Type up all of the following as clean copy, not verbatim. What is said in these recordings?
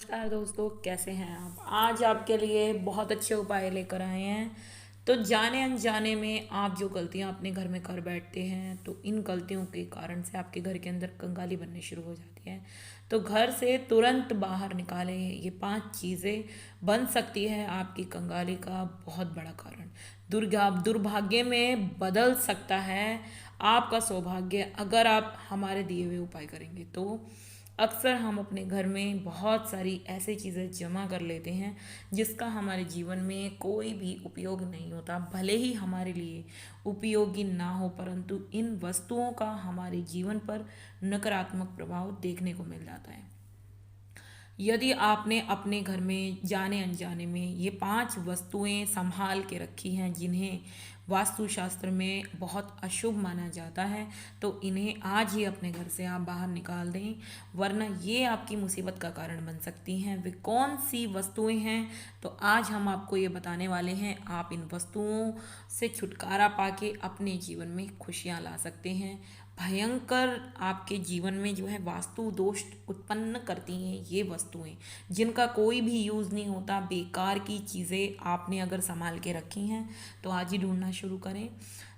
नमस्कार दोस्तों, कैसे हैं आप। आज आपके लिए बहुत अच्छे उपाय लेकर आए हैं। तो जाने अनजाने में आप जो गलतियां अपने घर में कर बैठते हैं, तो इन गलतियों के कारण से आपके घर के अंदर कंगाली बननी शुरू हो जाती है। तो घर से तुरंत बाहर निकालें। ये 5 चीज़ें बन सकती है आपकी कंगाली का बहुत बड़ा कारण। दुर्भाग्य में बदल सकता है आपका सौभाग्य, अगर आप हमारे दिए हुए उपाय करेंगे तो। अक्सर हम अपने घर में बहुत सारी ऐसी चीज़ें जमा कर लेते हैं जिसका हमारे जीवन में कोई भी उपयोग नहीं होता। भले ही हमारे लिए उपयोगी ना हो, परंतु इन वस्तुओं का हमारे जीवन पर नकारात्मक प्रभाव देखने को मिल जाता है। यदि आपने अपने घर में जाने अनजाने में ये 5 वस्तुएं संभाल के रखी हैं जिन्हें वास्तुशास्त्र में बहुत अशुभ माना जाता है, तो इन्हें आज ही अपने घर से आप बाहर निकाल दें, वरना ये आपकी मुसीबत का कारण बन सकती हैं। वे कौन सी वस्तुएं हैं, तो आज हम आपको ये बताने वाले हैं। आप इन वस्तुओं से छुटकारा पाके अपने जीवन में खुशियाँ ला सकते हैं। भयंकर आपके जीवन में जो है वास्तु दोष उत्पन्न करती हैं ये वस्तुएं, जिनका कोई भी यूज़ नहीं होता, बेकार की चीज़ें आपने अगर संभाल के रखी हैं तो आज ही ढूंढना शुरू करें।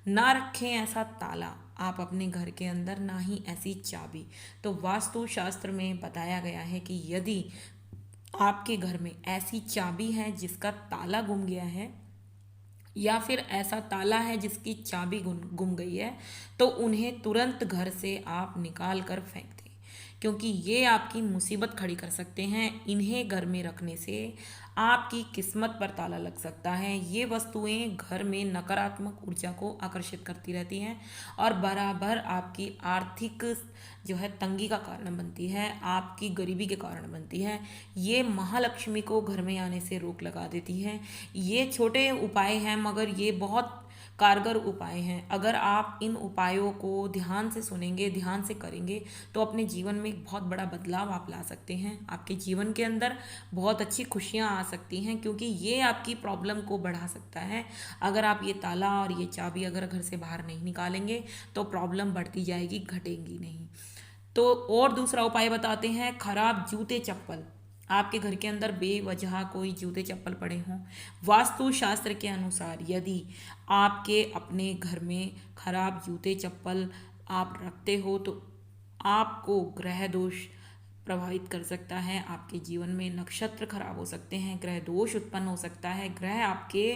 ना रखें ऐसा ताला आप अपने घर के अंदर, ना ही ऐसी चाबी। तो वास्तु शास्त्र में बताया गया है कि यदि आपके घर में ऐसी चाबी है जिसका ताला गुम गया है, या फिर ऐसा ताला है जिसकी चाबी गुम गुम गई है, तो उन्हें तुरंत घर से आप निकाल कर फेंक दें, क्योंकि ये आपकी मुसीबत खड़ी कर सकते हैं। इन्हें घर में रखने से आपकी किस्मत पर ताला लग सकता है। ये वस्तुएं घर में नकारात्मक ऊर्जा को आकर्षित करती रहती हैं और बराबर आपकी आर्थिक जो है तंगी का कारण बनती है, आपकी गरीबी के कारण बनती है। ये महालक्ष्मी को घर में आने से रोक लगा देती है। ये छोटे उपाय हैं मगर ये बहुत कारगर उपाय हैं। अगर आप इन उपायों को ध्यान से सुनेंगे, ध्यान से करेंगे, तो अपने जीवन में एक बहुत बड़ा बदलाव आप ला सकते हैं। आपके जीवन के अंदर बहुत अच्छी खुशियाँ आ सकती हैं, क्योंकि ये आपकी प्रॉब्लम को बढ़ा सकता है। अगर आप ये ताला और ये चाबी अगर घर से बाहर नहीं निकालेंगे तो प्रॉब्लम बढ़ती जाएगी, घटेगी नहीं। तो और दूसरा उपाय बताते हैं। खराब जूते चप्पल आपके घर के अंदर बेवजह कोई जूते चप्पल पड़े हों, वास्तु शास्त्र के अनुसार यदि आपके अपने घर में खराब जूते चप्पल आप रखते हो, तो आपको ग्रह दोष प्रभावित कर सकता है। आपके जीवन में नक्षत्र खराब हो सकते हैं, ग्रह दोष उत्पन्न हो सकता है, ग्रह आपके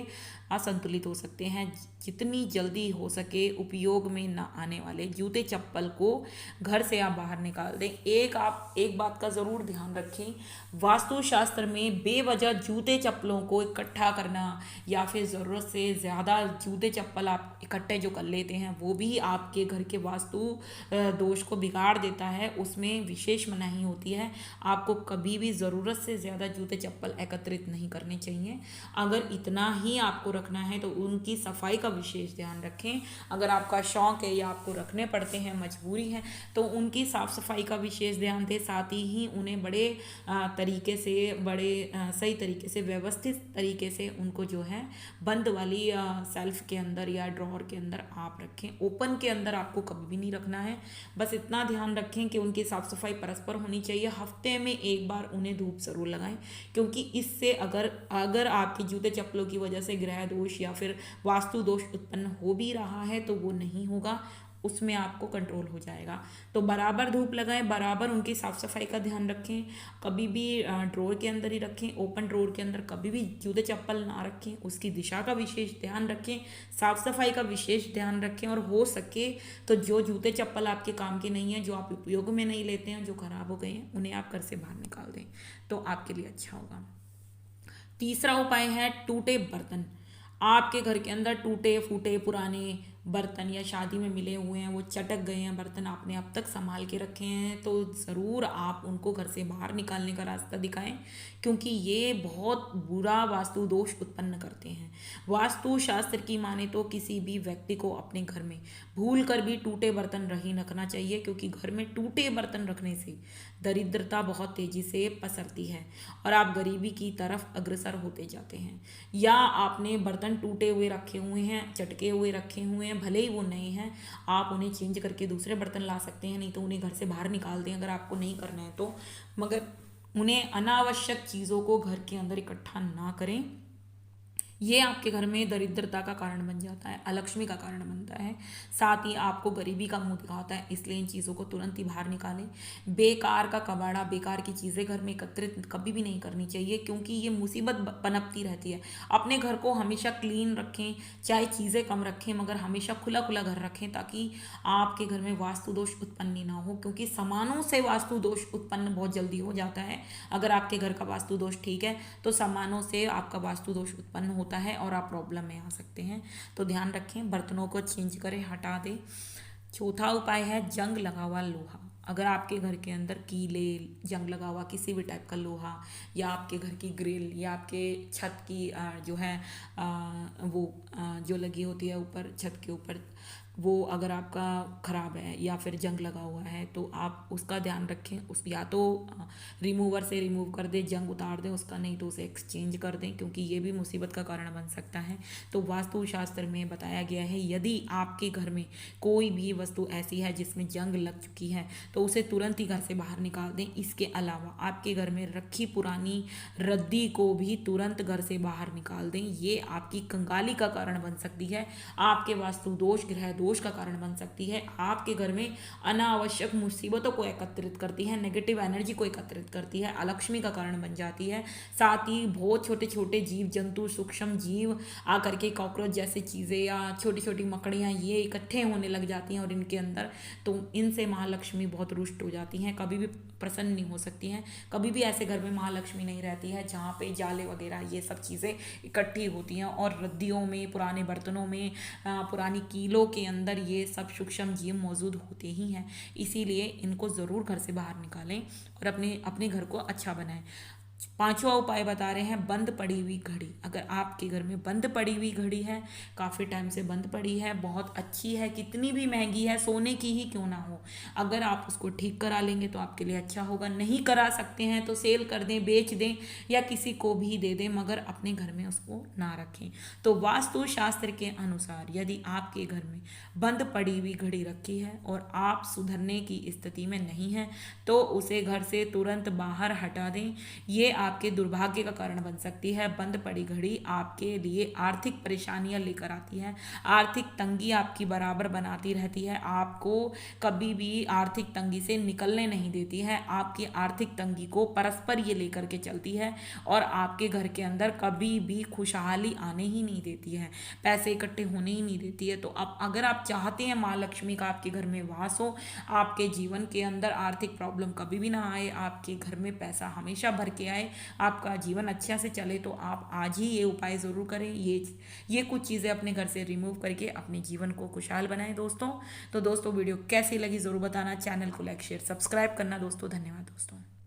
असंतुलित हो सकते हैं। जितनी जल्दी हो सके उपयोग में न आने वाले जूते चप्पल को घर से आप बाहर निकाल दें। आप एक बात का ज़रूर ध्यान रखें, वास्तुशास्त्र में बेवजह जूते चप्पलों को इकट्ठा करना या फिर ज़रूरत से ज़्यादा जूते चप्पल आप इकट्ठे जो कर लेते हैं, वो भी आपके घर के वास्तु दोष को बिगाड़ देता है। उसमें विशेष मनाही होती है। आपको कभी भी ज़रूरत से ज़्यादा जूते चप्पल एकत्रित नहीं करने चाहिए। अगर इतना ही आपको रखना है तो उनकी सफाई का विशेष ध्यान रखें। अगर आपका शौक है या आपको रखने पड़ते हैं, मजबूरी है, तो उनकी साफ़ सफाई का विशेष ध्यान दें। साथ ही उन्हें बड़े तरीके से, बड़े सही तरीके से, व्यवस्थित तरीके से उनको जो है बंद वाली सेल्फ के अंदर या ड्रॉअर के अंदर आप रखें। ओपन के अंदर आपको कभी भी नहीं रखना है। बस इतना ध्यान रखें कि उनकी साफ़ सफाई परस्पर होनी चाहिए। हफ्ते में एक बार उन्हें धूप ज़रूर लगाएं, क्योंकि इससे अगर अगर आपके जूते चप्पलों की वजह से ग्रह दोष या फिर वास्तु दोष उत्पन्न हो भी रहा है तो वो नहीं होगा, उसमें आपको कंट्रोल हो जाएगा। तो बराबर धूप लगाएं, बराबर उनकी साफ़ सफाई का ध्यान रखें। कभी भी ड्रॉर के अंदर ही रखें, ओपन ड्रॉर के अंदर कभी भी जूते चप्पल ना रखें। उसकी दिशा का विशेष ध्यान रखें, साफ़ सफाई का विशेष ध्यान रखें, और हो सके तो जो जूते चप्पल आपके काम के नहीं हैं, जो आप उपयोग में नहीं लेते हैं, जो ख़राब हो गए हैं, उन्हें आप घर से बाहर निकाल दें, तो आपके लिए अच्छा होगा। तीसरा उपाय है टूटे बर्तन। आपके घर के अंदर टूटे फूटे पुराने बर्तन या शादी में मिले हुए हैं, वो चटक गए हैं बर्तन, आपने अब तक संभाल के रखे हैं, तो ज़रूर आप उनको घर से बाहर निकालने का रास्ता दिखाएं, क्योंकि ये बहुत बुरा वास्तु दोष उत्पन्न करते हैं। वास्तु शास्त्र की माने तो किसी भी व्यक्ति को अपने घर में भूल कर भी टूटे बर्तन नहीं रखना चाहिए, क्योंकि घर में टूटे बर्तन रखने से दरिद्रता बहुत तेज़ी से पसरती है और आप गरीबी की तरफ अग्रसर होते जाते हैं। या आपने बर्तन टूटे हुए रखे हुए हैं, चटके हुए रखे हुए हैं, भले ही वो नए हैं, आप उन्हें चेंज करके दूसरे बर्तन ला सकते हैं, नहीं तो उन्हें घर से बाहर निकाल दें अगर आपको नहीं करना है तो। मगर उन्हें अनावश्यक चीज़ों को घर के अंदर इकट्ठा ना करें। ये आपके घर में दरिद्रता का कारण बन जाता है, अलक्ष्मी का कारण बनता है, साथ ही आपको गरीबी का मुंह दिखाता है। इसलिए इन चीज़ों को तुरंत ही बाहर निकालें। बेकार का कबाड़ा, बेकार की चीज़ें घर में एकत्रित कभी भी नहीं करनी चाहिए, क्योंकि ये मुसीबत पनपती रहती है। अपने घर को हमेशा क्लीन रखें, चाहे चीज़ें कम रखें, मगर हमेशा खुला खुला घर रखें, ताकि आपके घर में वास्तु दोष उत्पन्न ना हो, क्योंकि सामानों से वास्तु दोष उत्पन्न बहुत जल्दी हो जाता है। अगर आपके घर का वास्तु दोष ठीक है तो सामानों से आपका वास्तु दोष उत्पन्न होता है और आप प्रॉब्लम में आ सकते हैं। तो ध्यान रखें, बर्तनों को चेंज करें, हटा दें। चौथा उपाय है जंग लगा हुआ लोहा। अगर आपके घर के अंदर कीले, जंग लगा हुआ किसी भी टाइप का लोहा, या आपके घर की ग्रिल, या आपके छत की जो है जो लगी होती है ऊपर छत के ऊपर, वो अगर आपका ख़राब है या फिर जंग लगा हुआ है, तो आप उसका ध्यान रखें। उस या तो रिमूवर से रिमूव कर दें, जंग उतार दें उसका, नहीं तो उसे एक्सचेंज कर दें, क्योंकि ये भी मुसीबत का कारण बन सकता है। तो वास्तुशास्त्र में बताया गया है, यदि आपके घर में कोई भी वस्तु ऐसी है जिसमें जंग लग चुकी है तो उसे तुरंत ही घर से बाहर निकाल दें। इसके अलावा आपके घर में रखी पुरानी रद्दी को भी तुरंत घर से बाहर निकाल दें। ये आपकी कंगाली का कारण बन सकती है, आपके वास्तु दोष, ग्रह दोष का कारण बन सकती है, आपके घर में अनावश्यक मुसीबतों को एकत्रित करती है, नेगेटिव एनर्जी को एकत्रित करती है, अलक्ष्मी का कारण बन जाती है। साथ ही बहुत छोटे छोटे जीव जंतु, सूक्ष्म जीव आकर के कॉकरोच जैसी चीज़ें या छोटी छोटी मकड़ियाँ ये इकट्ठे होने लग जाती हैं और इनके अंदर, तो इनसे महालक्ष्मी बहुत रुष्ट हो जाती हैं, कभी भी प्रसन्न नहीं हो सकती हैं। कभी भी ऐसे घर में महालक्ष्मी नहीं रहती है जहाँ पे जाले वगैरह ये सब चीज़ें इकट्ठी होती हैं। और रद्दियों में, पुराने बर्तनों में, पुरानी कीलों के अंदर ये सब सूक्ष्म जीव मौजूद होते ही हैं। इसीलिए इनको ज़रूर घर से बाहर निकालें और अपने अपने घर को अच्छा बनाएं। पांचवा उपाय बता रहे हैं, बंद पड़ी हुई घड़ी। अगर आपके घर में बंद पड़ी हुई घड़ी है, काफ़ी टाइम से बंद पड़ी है, बहुत अच्छी है, कितनी भी महंगी है, सोने की ही क्यों ना हो, अगर आप उसको ठीक करा लेंगे तो आपके लिए अच्छा होगा। नहीं करा सकते हैं तो सेल कर दें, बेच दें, या किसी को भी दे दें, मगर अपने घर में उसको ना रखें। तो वास्तु शास्त्र के अनुसार यदि आपके घर में बंद पड़ी हुई घड़ी रखी है और आप सुधरने की स्थिति में नहीं है, तो उसे घर से तुरंत बाहर हटा दें। ये आपके दुर्भाग्य का कारण बन सकती है। बंद पड़ी घड़ी आपके लिए आर्थिक परेशानियां लेकर आती है, आर्थिक तंगी आपकी बराबर बनाती रहती है, आपको कभी भी आर्थिक तंगी से निकलने नहीं देती है, आपकी आर्थिक तंगी को परस्पर ये लेकर के चलती है और आपके घर के अंदर कभी भी खुशहाली आने ही नहीं देती है, पैसे इकट्ठे होने ही नहीं देती है। तो अब अगर आप चाहते हैं माँ लक्ष्मी का आपके घर में वास हो, आपके जीवन के अंदर आर्थिक प्रॉब्लम कभी भी ना आए, आपके घर में पैसा हमेशा भर के आए, आपका जीवन अच्छा से चले, तो आप आज ही ये उपाय ज़रूर करें। ये कुछ चीज़ें अपने घर से रिमूव करके अपने जीवन को खुशहाल बनाएं दोस्तों। तो दोस्तों वीडियो कैसी लगी ज़रूर बताना, चैनल को लाइक शेयर सब्सक्राइब करना दोस्तों। धन्यवाद दोस्तों।